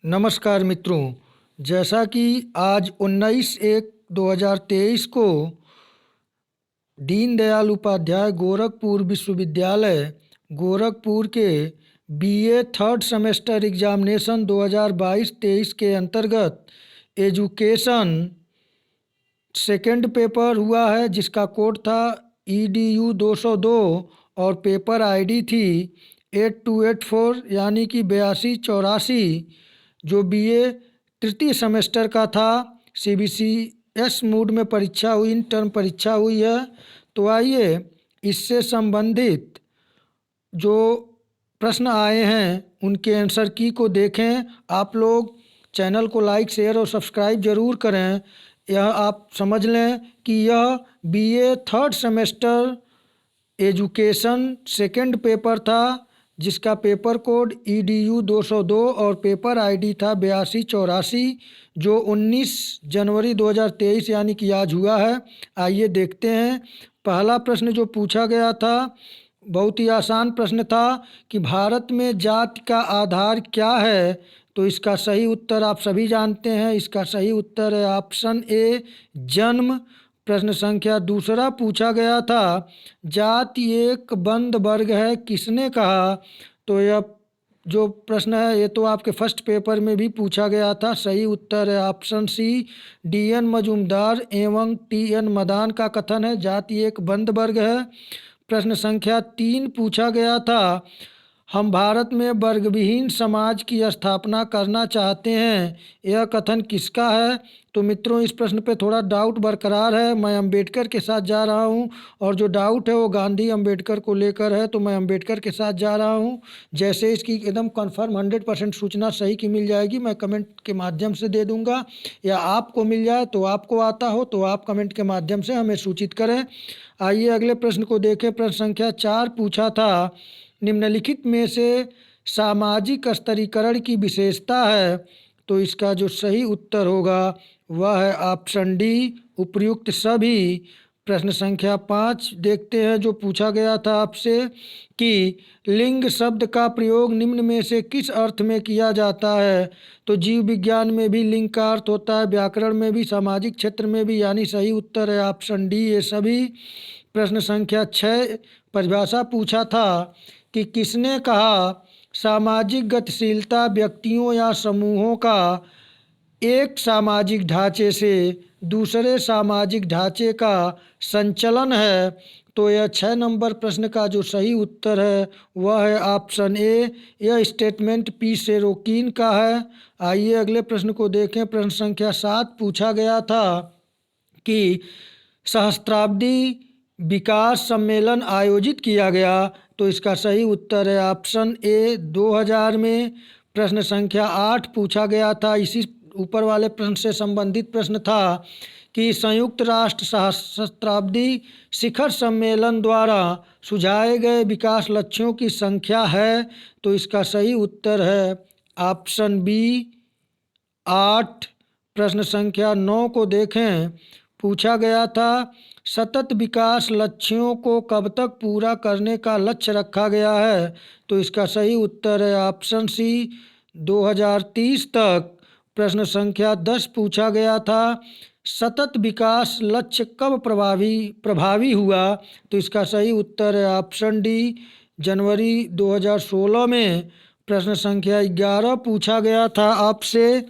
नमस्कार मित्रों, जैसा कि आज 19/1/2023 को दीनदयाल उपाध्याय गोरखपुर विश्वविद्यालय गोरखपुर के बीए थर्ड सेमेस्टर एग्जामिनेशन 2022-23 के अंतर्गत एजुकेशन सेकंड पेपर हुआ है, जिसका कोड था EDU 202 और पेपर आईडी थी 8284 यानी कि 8284, जो बीए तृतीय सेमेस्टर का था। CBCS मूड में परीक्षा हुई, इन टर्म परीक्षा हुई है। तो आइए इससे संबंधित जो प्रश्न आए हैं उनके आंसर की को देखें। आप लोग चैनल को लाइक, शेयर और सब्सक्राइब जरूर करें। यह आप समझ लें कि यह BA third semester education second paper था, जिसका पेपर कोड EDU 202 और पेपर आईडी था 8284, जो 19 जनवरी 2023 यानी कि आज हुआ है। आइए देखते हैं। पहला प्रश्न जो पूछा गया था बहुत ही आसान प्रश्न था कि भारत में जाति का आधार क्या है। तो इसका सही उत्तर आप सभी जानते हैं। इसका सही उत्तर है ऑप्शन ए, जन्म। प्रश्न संख्या दूसरा पूछा गया था, जाति एक बंद वर्ग है, किसने कहा। तो यह जो प्रश्न है ये तो आपके फर्स्ट पेपर में भी पूछा गया था। सही उत्तर है ऑप्शन सी, DN मजूमदार एवं TN मदान का कथन है, जाति एक बंद वर्ग है। प्रश्न संख्या 3 पूछा गया था, हम भारत में वर्गविहीन समाज की स्थापना करना चाहते हैं, यह कथन किसका है। तो मित्रों, इस प्रश्न पे थोड़ा डाउट बरकरार है। मैं अंबेडकर के साथ जा रहा हूं, और जो डाउट है वो गांधी अंबेडकर को लेकर है, तो मैं अंबेडकर के साथ जा रहा हूं। जैसे इसकी एकदम कंफर्म 100% सूचना सही की मिल जाएगी, मैं कमेंट के माध्यम से दे दूंगा, या आपको मिल जाए तो आपको आता हो तो आप कमेंट के माध्यम से हमें सूचित करें। आइए अगले प्रश्न को देखें। प्रश्न संख्या 4 पूछा था, निम्नलिखित में से सामाजिक स्तरीकरण की विशेषता है। तो इसका जो सही उत्तर होगा वह है ऑप्शन डी, उपर्युक्त सभी। प्रश्न संख्या 5 देखते हैं, जो पूछा गया था आपसे कि लिंग शब्द का प्रयोग निम्न में से किस अर्थ में किया जाता है। तो जीव विज्ञान में भी लिंग का अर्थ होता है, व्याकरण में भी, सामाजिक क्षेत्र में भी, यानी सही उत्तर है ऑप्शन डी, ये सभी। प्रश्न संख्या 6 परिभाषा पूछा था कि किसने कहा सामाजिक गतिशीलता व्यक्तियों या समूहों का एक सामाजिक ढांचे से दूसरे सामाजिक ढांचे का संचलन है। तो यह 6 नंबर प्रश्न का जो सही उत्तर है वह है ऑप्शन ए, यह स्टेटमेंट पी सेरोकिन का है। आइए अगले प्रश्न को देखें। प्रश्न संख्या 7 पूछा गया था कि सहस्त्राब्दी विकास सम्मेलन आयोजित किया गया। तो इसका सही उत्तर है ऑप्शन ए, 2000 में। प्रश्न संख्या 8 पूछा गया था, इसी ऊपर वाले प्रश्न से संबंधित प्रश्न था कि संयुक्त राष्ट्र सहस्त्राब्दी शिखर सम्मेलन द्वारा सुझाए गए विकास लक्ष्यों की संख्या है। तो इसका सही उत्तर है ऑप्शन बी, 8। प्रश्न संख्या 9 को देखें। पूछा गया था, सतत विकास लक्ष्यों को कब तक पूरा करने का लक्ष्य रखा गया है। तो इसका सही उत्तर है ऑप्शन सी, 2030 तक। प्रश्न संख्या 10 पूछा गया था, सतत विकास लक्ष्य कब प्रभावी हुआ। तो इसका सही उत्तर है ऑप्शन डी, जनवरी 2016 में। प्रश्न संख्या 11 पूछा गया था आपसे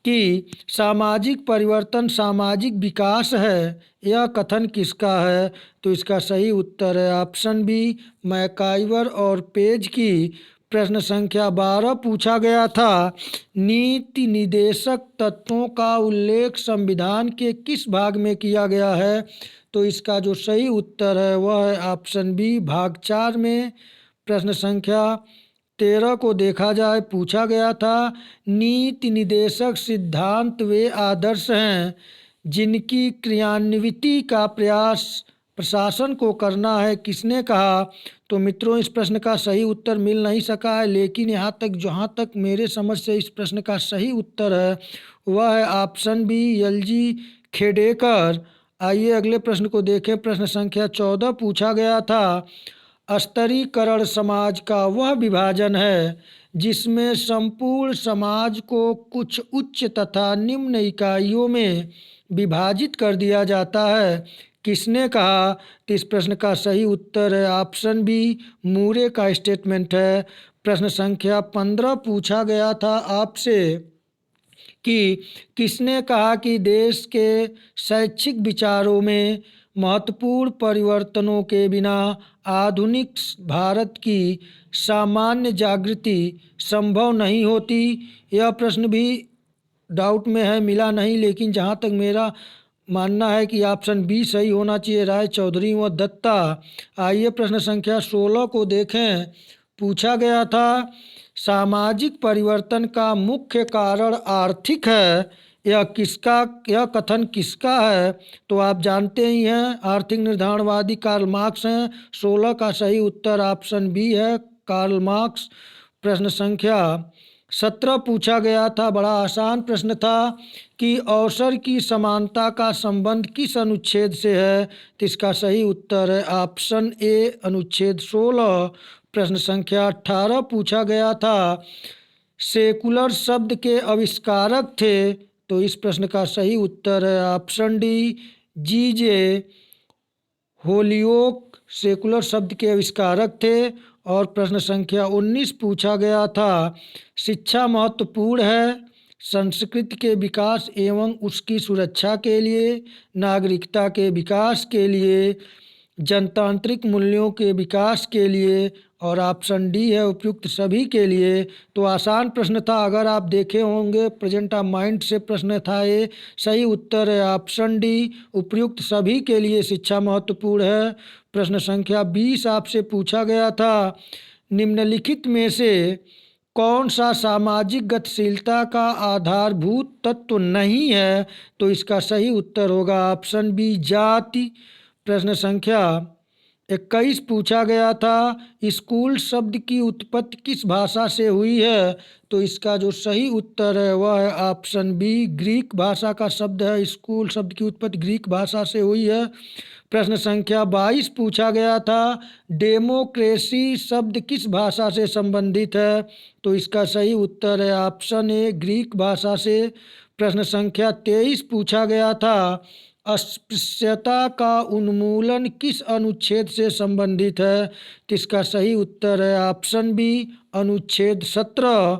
कि सामाजिक परिवर्तन सामाजिक विकास है, यह कथन किसका है। तो इसका सही उत्तर है ऑप्शन बी, मैकाइवर और पेज की। प्रश्न संख्या 12 पूछा गया था, नीति निदेशक तत्वों का उल्लेख संविधान के किस भाग में किया गया है। तो इसका जो सही उत्तर है वह है ऑप्शन बी, भाग 4 में। प्रश्न संख्या 13 को देखा जाए। पूछा गया था, नीति निदेशक सिद्धांत वे आदर्श हैं जिनकी क्रियान्विति का प्रयास प्रशासन को करना है, किसने कहा। तो मित्रों, इस प्रश्न का सही उत्तर मिल नहीं सका है, लेकिन जहाँ तक मेरे समझ से इस प्रश्न का सही उत्तर है वह है ऑप्शन बी, LG खेडेकर। आइए अगले प्रश्न को देखें। प्रश्न संख्या 14 पूछा गया था, स्तरीकरण समाज का वह विभाजन है जिसमें संपूर्ण समाज को कुछ उच्च तथा निम्न इकाइयों में विभाजित कर दिया जाता है। किसने कहा? तो इस प्रश्न का सही उत्तर है ऑप्शन बी, मूरे का स्टेटमेंट है। प्रश्न संख्या 15 पूछा गया था आपसे कि किसने कहा कि देश के शैक्षिक विचारों में महत्वपूर्ण परिवर्तनों के बिना आधुनिक भारत की सामान्य जागृति संभव नहीं होती। यह प्रश्न भी डाउट में है, मिला नहीं, लेकिन जहाँ तक मेरा मानना है कि ऑप्शन बी सही होना चाहिए, राय चौधरी व दत्ता। आइए प्रश्न संख्या 16 को देखें। पूछा गया था सामाजिक परिवर्तन का मुख्य कारण आर्थिक है। यह कथन किसका है? तो आप जानते ही हैं, आर्थिक निर्धारणवादी कार्ल मार्क्स हैं। 16 का सही उत्तर ऑप्शन बी है, कार्ल मार्क्स। प्रश्न संख्या 17 पूछा गया था, बड़ा आसान प्रश्न था कि अवसर की समानता का संबंध किस अनुच्छेद से है? तो इसका सही उत्तर है ऑप्शन ए, अनुच्छेद 16। प्रश्न संख्या 18 पूछा गया था सेकुलर शब्द के आविष्कारक थे। तो इस प्रश्न का सही उत्तर है ऑप्शन डी, जीजे होलियोक सेकुलर शब्द के आविष्कारक थे। और प्रश्न संख्या 19 पूछा गया था शिक्षा महत्वपूर्ण है संस्कृति के विकास एवं उसकी सुरक्षा के लिए, नागरिकता के विकास के लिए, जनतांत्रिक मूल्यों के विकास के लिए, और ऑप्शन डी है उपयुक्त सभी के लिए। तो आसान प्रश्न था, अगर आप देखे होंगे प्रेजेंट ऑफ माइंड से प्रश्न था ये। सही उत्तर है ऑप्शन डी, उपयुक्त सभी के लिए शिक्षा महत्वपूर्ण है। प्रश्न संख्या 20 आपसे पूछा गया था निम्नलिखित में से कौन सा सामाजिक गतिशीलता का आधारभूत तत्व नहीं है? तो इसका सही उत्तर होगा ऑप्शन बी, जाति। प्रश्न संख्या 21 पूछा गया था स्कूल शब्द की उत्पत्ति किस भाषा से हुई है? तो इसका जो सही उत्तर है वह है ऑप्शन बी, ग्रीक भाषा का शब्द है। स्कूल शब्द की उत्पत्ति ग्रीक भाषा से हुई है। प्रश्न संख्या 22 पूछा गया था डेमोक्रेसी शब्द किस भाषा से संबंधित है? तो इसका सही उत्तर है ऑप्शन ए, ग्रीक भाषा से। प्रश्न संख्या 23 पूछा गया था अस्पृश्यता का उन्मूलन किस अनुच्छेद से संबंधित है? तो इसका सही उत्तर है ऑप्शन बी, अनुच्छेद 17।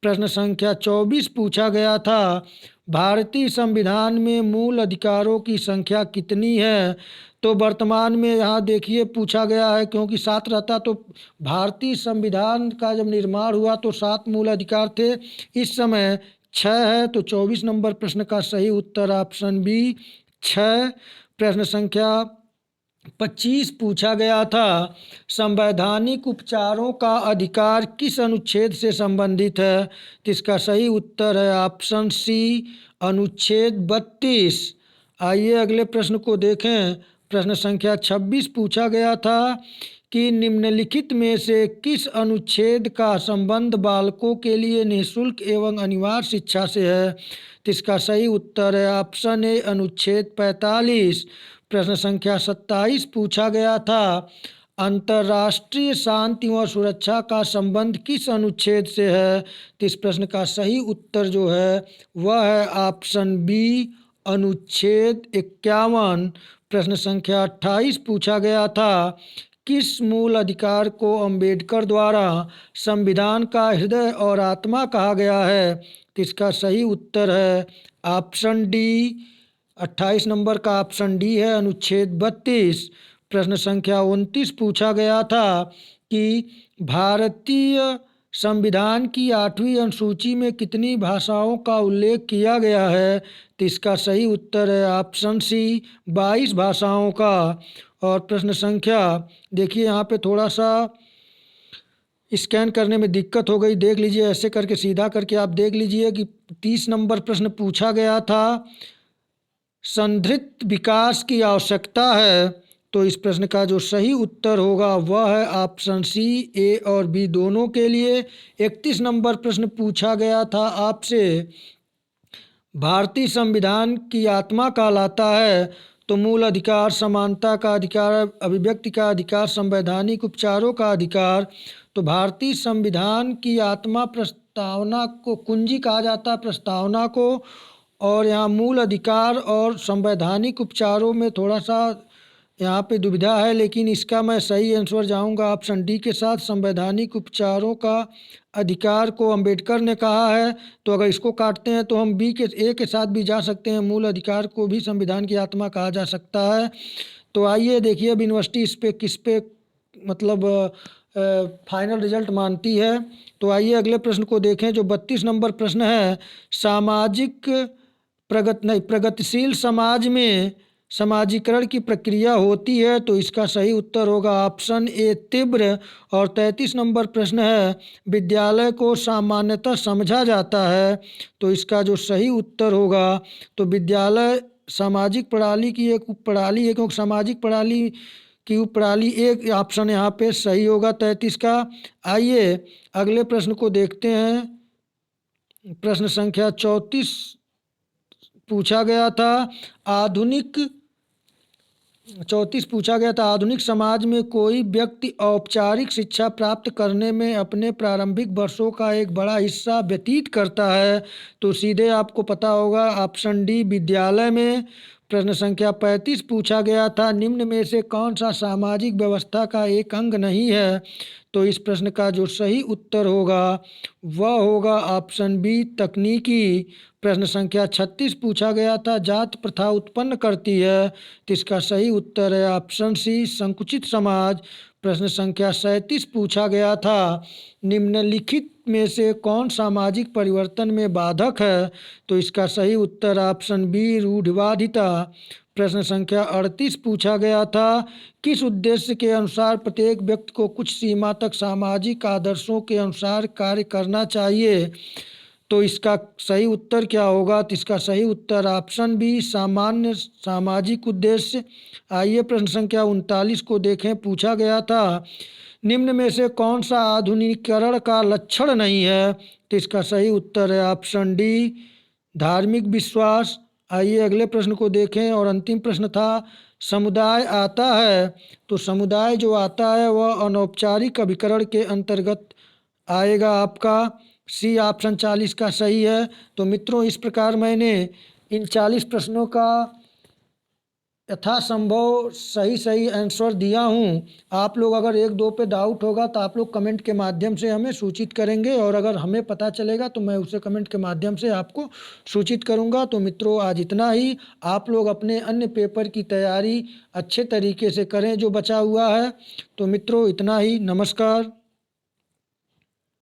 प्रश्न संख्या 24 पूछा गया था भारतीय संविधान में मूल अधिकारों की संख्या कितनी है? तो वर्तमान में यहाँ देखिए पूछा गया है, क्योंकि 7 रहता तो भारतीय संविधान का जब निर्माण हुआ तो 7 मूल अधिकार थे, इस समय 6 है। तो 24 नंबर प्रश्न का सही उत्तर ऑप्शन बी, 6। प्रश्न संख्या 25 पूछा गया था संवैधानिक उपचारों का अधिकार किस अनुच्छेद से संबंधित है? तो इसका सही उत्तर है ऑप्शन सी, अनुच्छेद 32। आइए अगले प्रश्न को देखें। प्रश्न संख्या 26 पूछा गया था कि निम्नलिखित में से किस अनुच्छेद का संबंध बालकों के लिए निःशुल्क एवं अनिवार्य शिक्षा से है? तो इसका सही उत्तर है ऑप्शन ए, अनुच्छेद 45। प्रश्न संख्या 27 पूछा गया था अंतर्राष्ट्रीय शांति व सुरक्षा का संबंध किस अनुच्छेद से है? तो इस प्रश्न का सही उत्तर जो है वह है ऑप्शन बी, अनुच्छेद 51। प्रश्न संख्या 28 पूछा गया था किस मूल अधिकार को अंबेडकर द्वारा संविधान का हृदय और आत्मा कहा गया है? तो इसका सही उत्तर है ऑप्शन डी, 28 नंबर का ऑप्शन डी है, अनुच्छेद 32। प्रश्न संख्या 29 पूछा गया था कि भारतीय संविधान की 8वीं अनुसूची में कितनी भाषाओं का उल्लेख किया गया है? तो इसका सही उत्तर है ऑप्शन सी, 22 भाषाओं का। और प्रश्न संख्या देखिए यहाँ पे थोड़ा सा स्कैन करने में दिक्कत हो गई, देख लीजिए, ऐसे करके सीधा करके आप देख लीजिए कि 30 नंबर प्रश्न पूछा गया था संतृप्त विकास की आवश्यकता है। तो इस प्रश्न का जो सही उत्तर होगा वह है ऑप्शन सी, ए और बी दोनों के लिए। 31 नंबर प्रश्न पूछा गया था आपसे भारतीय संविधान की आत्मा कहलाता है, तो मूल अधिकार, समानता का अधिकार, अभिव्यक्ति का अधिकार, संवैधानिक उपचारों का अधिकार। तो भारतीय संविधान की आत्मा प्रस्तावना को कुंजी कहा जाता है, प्रस्तावना को। और यहाँ मूल अधिकार और संवैधानिक उपचारों में थोड़ा सा यहाँ पे दुविधा है, लेकिन इसका मैं सही आंसर जाऊँगा ऑप्शन डी के साथ। संवैधानिक उपचारों का अधिकार को अंबेडकर ने कहा है। तो अगर इसको काटते हैं तो हम बी के ए के साथ भी जा सकते हैं, मूल अधिकार को भी संविधान की आत्मा कहा जा सकता है। तो आइए देखिए अब यूनिवर्सिटी इस पे किस पे मतलब फाइनल रिजल्ट मानती है। तो आइए अगले प्रश्न को देखें जो 32 नंबर प्रश्न है। सामाजिक प्रगतिशील समाज में समाजीकरण की प्रक्रिया होती है। तो इसका सही उत्तर होगा ऑप्शन ए तीव्र। और 33 नंबर प्रश्न है विद्यालय को सामान्यतः समझा जाता है। तो इसका जो सही उत्तर होगा तो विद्यालय सामाजिक प्रणाली की एक उप प्रणाली है, क्योंकि सामाजिक प्रणाली की उप प्रणाली एक ऑप्शन यहाँ पे सही होगा 33 का। आइए अगले प्रश्न को देखते हैं। प्रश्न संख्या 34 पूछा गया था। आधुनिक 34 पूछा गया था आधुनिक समाज में कोई व्यक्ति औपचारिक शिक्षा प्राप्त करने में अपने प्रारंभिक वर्षों का एक बड़ा हिस्सा व्यतीत करता है। तो सीधे आपको पता होगा ऑप्शन डी विद्यालय में। प्रश्न संख्या 35 पूछा गया था निम्न में से कौन सा सामाजिक व्यवस्था का एक अंग नहीं है। तो इस प्रश्न का जो सही उत्तर होगा वह होगा ऑप्शन बी तकनीकी। प्रश्न संख्या 36 पूछा गया था जात प्रथा उत्पन्न करती है। तो इसका सही उत्तर है ऑप्शन सी संकुचित समाज। प्रश्न संख्या 37 पूछा गया था निम्नलिखित में से कौन सामाजिक परिवर्तन में बाधक है। तो इसका सही उत्तर ऑप्शन बी रूढ़िवादिता। प्रश्न संख्या 38 पूछा गया था किस उद्देश्य के अनुसार प्रत्येक व्यक्ति को कुछ सीमा तक सामाजिक आदर्शों के अनुसार कार्य करना चाहिए। तो इसका सही उत्तर क्या होगा। तो इसका सही उत्तर ऑप्शन बी सामान्य सामाजिक उद्देश्य। आइए प्रश्न संख्या 39 को देखें। पूछा गया था निम्न में से कौन सा आधुनिकीकरण का लक्षण नहीं है। तो इसका सही उत्तर है ऑप्शन डी धार्मिक विश्वास। आइए अगले प्रश्न को देखें और अंतिम प्रश्न था समुदाय आता है। तो समुदाय जो आता है वह अनौपचारिक अभिकरण के अंतर्गत आएगा। आपका सी ऑप्शन 40 का सही है। तो मित्रों इस प्रकार मैंने इन 40 प्रश्नों का यथासंभव सही आंसर दिया हूँ। आप लोग अगर एक दो पे डाउट होगा तो आप लोग कमेंट के माध्यम से हमें सूचित करेंगे, और अगर हमें पता चलेगा तो मैं उसे कमेंट के माध्यम से आपको सूचित करूँगा। तो मित्रों आज इतना ही। आप लोग अपने अन्य पेपर की तैयारी अच्छे तरीके से करें जो बचा हुआ है। तो मित्रों इतना ही। नमस्कार।